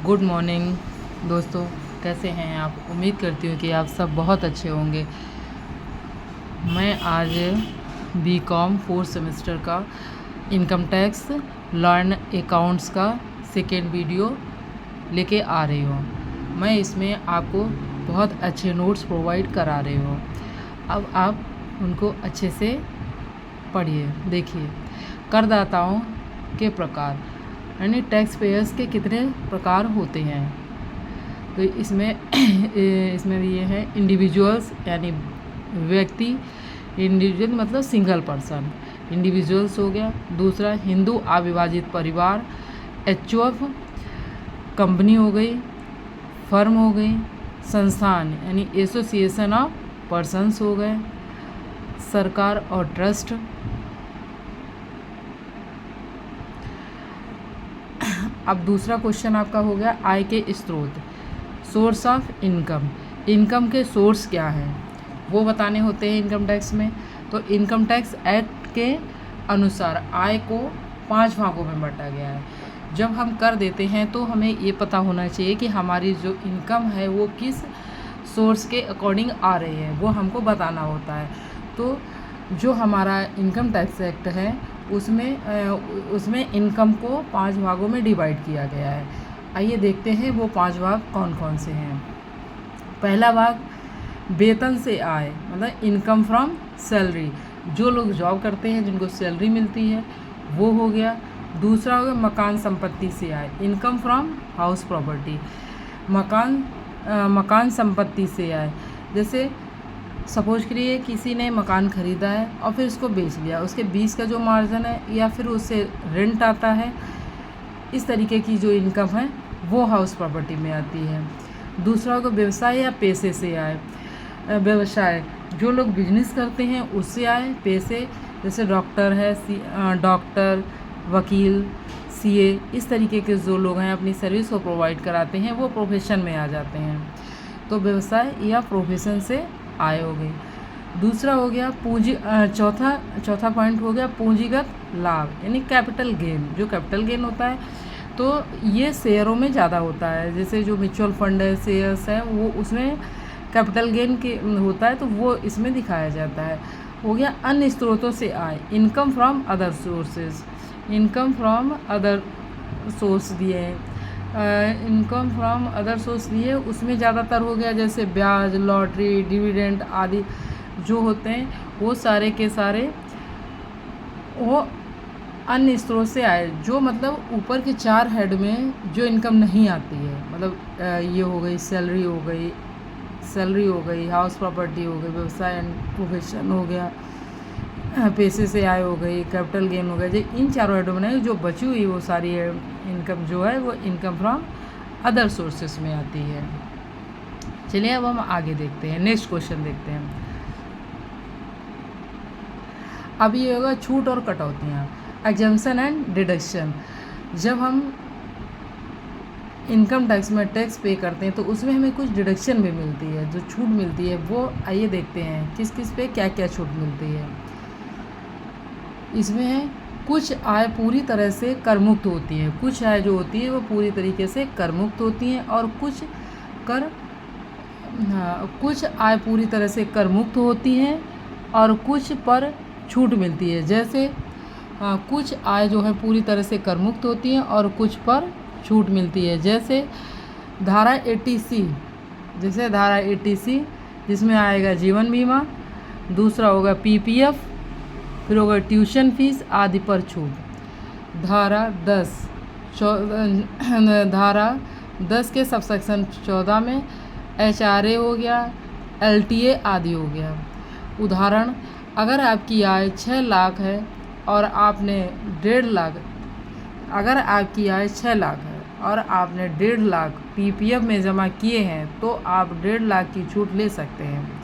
Good morning दोस्तों, कैसे हैं आप। उम्मीद करती हूँ कि आप सब बहुत अच्छे होंगे। मैं आज बीकॉम 4th सेमेस्टर का इनकम टैक्स लर्न अकाउंट्स का सेकेंड वीडियो लेके आ रही हूँ। मैं इसमें आपको बहुत अच्छे नोट्स प्रोवाइड करा रही हूँ। अब आप उनको अच्छे से पढ़िए। देखिए, करदाताओं के प्रकार यानी टैक्स पेयर्स के कितने प्रकार होते हैं। तो इसमें भी ये है इंडिविजुअल्स यानी व्यक्ति। इंडिविजुअल मतलब सिंगल पर्सन, इंडिविजुअल्स हो गया। दूसरा हिंदू अविभाजित परिवार, एचयूएफ, कंपनी हो गई, फर्म हो गई, संस्थान यानी एसोसिएशन ऑफ पर्सन्स हो गए, सरकार और ट्रस्ट। अब दूसरा क्वेश्चन आपका हो गया आय के स्रोत, सोर्स ऑफ इनकम। इनकम के सोर्स क्या हैं वो बताने होते हैं इनकम टैक्स में। तो इनकम टैक्स एक्ट के अनुसार आय को 5 भागों में बांटा गया है। जब हम कर देते हैं तो हमें ये पता होना चाहिए कि हमारी जो इनकम है वो किस सोर्स के अकॉर्डिंग आ रही है, वो हमको बताना होता है। तो जो हमारा इनकम टैक्स एक्ट है उसमें इनकम को 5 भागों में डिवाइड किया गया है। आइए देखते हैं वो 5 भाग कौन कौन से हैं। पहला भाग वेतन से आय मतलब इनकम फ्रॉम सैलरी, जो लोग जॉब करते हैं जिनको सैलरी मिलती है वो हो गया। दूसरा हो गया मकान संपत्ति से आय, इनकम फ्रॉम हाउस प्रॉपर्टी। मकान संपत्ति से आय, जैसे सपोज करिए किसी ने मकान ख़रीदा है और फिर उसको बेच लिया, उसके बीच का जो मार्जिन है या फिर उससे रेंट आता है, इस तरीके की जो इनकम है वो हाउस प्रॉपर्टी में आती है। दूसरा होगा व्यवसाय या पेशे से आए। व्यवसाय जो लोग बिजनेस करते हैं उससे आए। पेशे जैसे डॉक्टर है, डॉक्टर, वकील, सीए, इस तरीके के जो लोग हैं अपनी सर्विस को प्रोवाइड कराते हैं वो प्रोफेशन में आ जाते हैं। तो व्यवसाय या प्रोफेशन से आय हो गई। दूसरा हो गया पूंजी। चौथा पॉइंट हो गया पूंजीगत लाभ यानी कैपिटल गेन। जो कैपिटल गेन होता है तो ये शेयरों में ज़्यादा होता है, जैसे जो म्यूचुअल फंड है, शेयर्स है, वो उसमें कैपिटल गेन के होता है तो वो इसमें दिखाया जाता है। हो गया अन्य स्रोतों से आय, income from other sources. Income from other source दिए हैं, इनकम फ्रॉम अदर सोर्स दिए, उसमें ज़्यादातर हो गया जैसे ब्याज, लॉटरी, डिविडेंड आदि जो होते हैं वो सारे के सारे वो अन्य स्रोत से आए। जो मतलब ऊपर के 4 हेड में जो इनकम नहीं आती है, मतलब ये हो गई सैलरी हो गई, हाउस प्रॉपर्टी हो गई, व्यवसाय एंड प्रोफेशन हो गया, पैसे से आय हो गई, कैपिटल गेन हो गया। जो इन 4 हेडों में जो बची हुई वो सारी इनकम जो है वो इनकम फ्रॉम अदर सोर्सेस में आती है। चलिए अब हम आगे देखते हैं, नेक्स्ट क्वेश्चन देखते हैं। अब ये होगा छूट और कटौतियाँ, एग्जम्पशन एंड डिडक्शन। जब हम इनकम टैक्स में टैक्स पे करते हैं तो उसमें हमें कुछ डिडक्शन भी मिलती है, जो छूट मिलती है वो आइए देखते हैं किस किस पे क्या क्या छूट मिलती है। इसमें है कुछ आय पूरी तरह से कर मुक्त होती है। कुछ आय जो होती है वो पूरी तरीके से कर मुक्त होती हैं और कुछ आय पूरी तरह से कर मुक्त होती हैं और कुछ पर छूट मिलती है। जैसे कुछ आय जो है पूरी तरह से कर मुक्त होती हैं और कुछ पर छूट मिलती है। जैसे धारा 80C, जिसमें आएगा जीवन बीमा, दूसरा होगा पीपीएफ, फिर होगा ट्यूशन फीस आदि पर छूट। धारा 10 के सबसेक्शन 14 में एचआरए हो गया, एलटीए आदि हो गया। उदाहरण, अगर आपकी आय 6 लाख है और आपने 1.5 लाख, अगर आपकी आय 6 लाख है और आपने 1.5 लाख पीपीएफ में जमा किए हैं तो आप 1.5 लाख की छूट ले सकते हैं।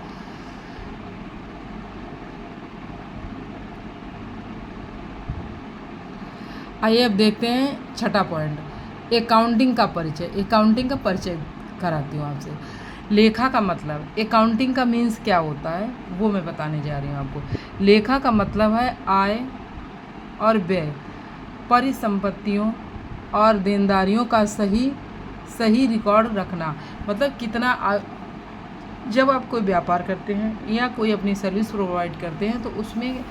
आइए अब देखते हैं छठा पॉइंट, अकाउंटिंग का परिचय कराती हूँ आपसे। लेखा का मतलब, अकाउंटिंग का मीन्स क्या होता है वो मैं बताने जा रही हूँ आपको। लेखा का मतलब है आय और व्यय, परिसंपत्तियों और देनदारियों का सही सही रिकॉर्ड रखना। मतलब कितना जब आप कोई व्यापार करते हैं या कोई अपनी सर्विस प्रोवाइड करते हैं तो उसमें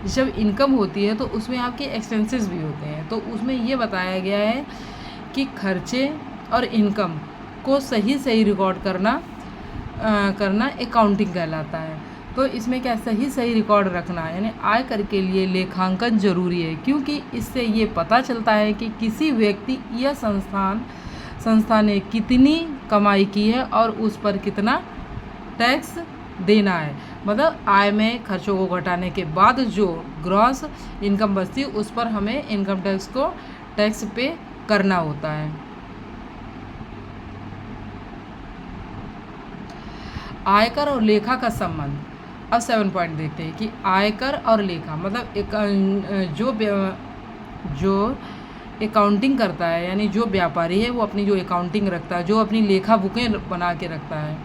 जब इनकम होती है तो उसमें आपके एक्सपेंसेस भी होते हैं। तो उसमें ये बताया गया है कि खर्चे और इनकम को सही रिकॉर्ड करना अकाउंटिंग कहलाता है। तो इसमें क्या सही रिकॉर्ड रखना यानी आयकर के लिए लेखांकन जरूरी है, क्योंकि इससे ये पता चलता है कि किसी व्यक्ति या संस्था ने कितनी कमाई की है और उस पर कितना टैक्स देना है। मतलब आय में खर्चों को घटाने के बाद जो ग्रॉस इनकम बचती है उस पर हमें इनकम टैक्स पे करना होता है। आयकर और लेखा का संबंध। अब 7 पॉइंट देखते हैं कि आयकर और लेखा मतलब जो अकाउंटिंग करता है यानी जो व्यापारी है वो अपनी जो अकाउंटिंग रखता है, जो अपनी लेखा बुकें बना के रखता है,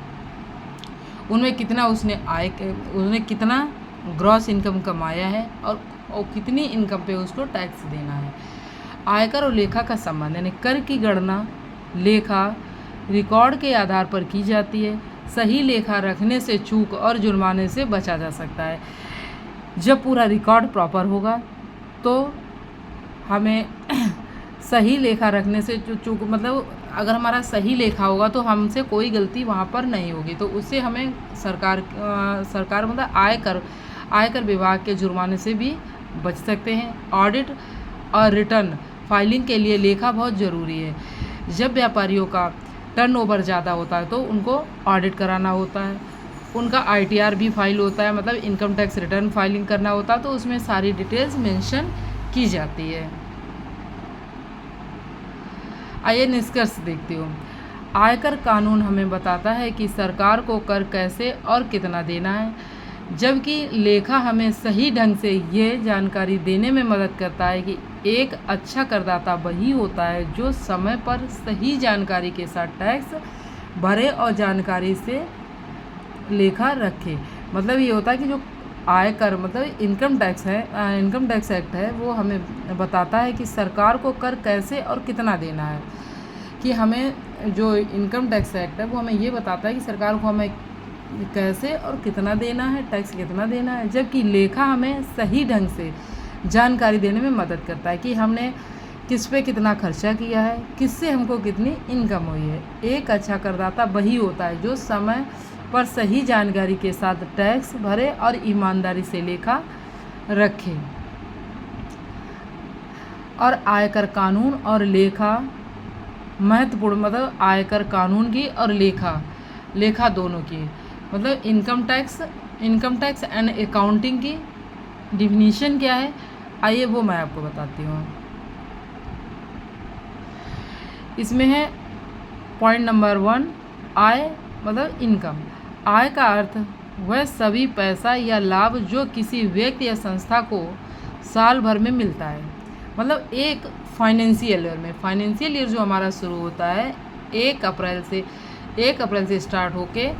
उनमें कितना उसने कितना ग्रॉस इनकम कमाया है और कितनी इनकम पे उसको टैक्स देना है। आयकर और लेखा का संबंध यानी कर की गणना लेखा रिकॉर्ड के आधार पर की जाती है। सही लेखा रखने से चूक और जुर्माने से बचा जा सकता है। जब पूरा रिकॉर्ड प्रॉपर होगा तो हमें सही लेखा रखने से चूक मतलब अगर हमारा सही लेखा होगा तो हमसे कोई गलती वहाँ पर नहीं होगी, तो उससे हमें सरकार मतलब आयकर विभाग के जुर्माने से भी बच सकते हैं। ऑडिट और रिटर्न फाइलिंग के लिए लेखा बहुत ज़रूरी है। जब व्यापारियों का टर्नओवर ज़्यादा होता है तो उनको ऑडिट कराना होता है, उनका ITR भी फाइल होता है, मतलब इनकम टैक्स रिटर्न फाइलिंग करना होता है, तो उसमें सारी डिटेल्स मेंशन की जाती है। आइए निष्कर्ष देखती हूँ। आयकर कानून हमें बताता है कि सरकार को कर कैसे और कितना देना है, जबकि लेखा हमें सही ढंग से ये जानकारी देने में मदद करता है कि एक अच्छा करदाता वही होता है जो समय पर सही जानकारी के साथ टैक्स भरे और जानकारी से लेखा रखे। मतलब ये होता है कि जो आयकर मतलब इनकम टैक्स एक्ट है वो हमें बताता है कि सरकार को कर कैसे और कितना देना है। कि हमें जो इनकम टैक्स एक्ट है वो हमें ये बताता है कि सरकार को हमें कैसे और कितना देना है, टैक्स कितना देना है, जबकि लेखा हमें सही ढंग से जानकारी देने में मदद करता है कि हमने किस पे कितना खर्चा किया है, किससे हमको कितनी इनकम हुई है। एक अच्छा करदाता वही होता है जो समय पर सही जानकारी के साथ टैक्स भरे और ईमानदारी से लेखा रखे। और आयकर कानून और लेखा महत्वपूर्ण मतलब आयकर कानून की और लेखा दोनों की मतलब इनकम टैक्स एंड अकाउंटिंग की डिफिनीशन क्या है, आइए वो मैं आपको बताती हूँ। इसमें है पॉइंट नंबर 1 आय मतलब इनकम। आय का अर्थ वह सभी पैसा या लाभ जो किसी व्यक्ति या संस्था को साल भर में मिलता है। मतलब एक फाइनेंशियल ईयर जो हमारा शुरू होता है 1 अप्रैल से स्टार्ट होके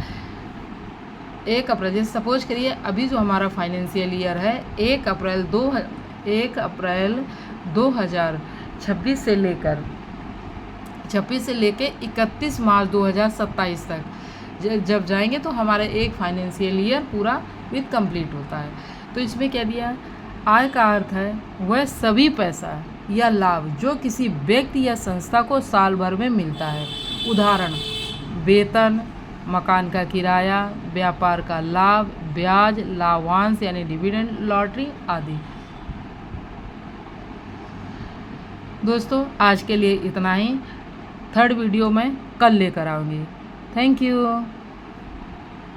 1 अप्रैल जैसे सपोज करिए अभी जो हमारा फाइनेंशियल ईयर है 1 अप्रैल 2026 से लेकर 31 मार्च 2027 तक जब जाएंगे तो हमारा एक फाइनेंशियल ईयर पूरा विद कंप्लीट होता है। तो इसमें क्या दिया, आय का अर्थ है वह सभी पैसा या लाभ जो किसी व्यक्ति या संस्था को साल भर में मिलता है। उदाहरण वेतन, मकान का किराया, व्यापार का लाभ, ब्याज, लाभांश यानी डिविडेंड, लॉटरी आदि। दोस्तों आज के लिए इतना ही। 3rd वीडियो में कल लेकर आऊँगी। Thank you.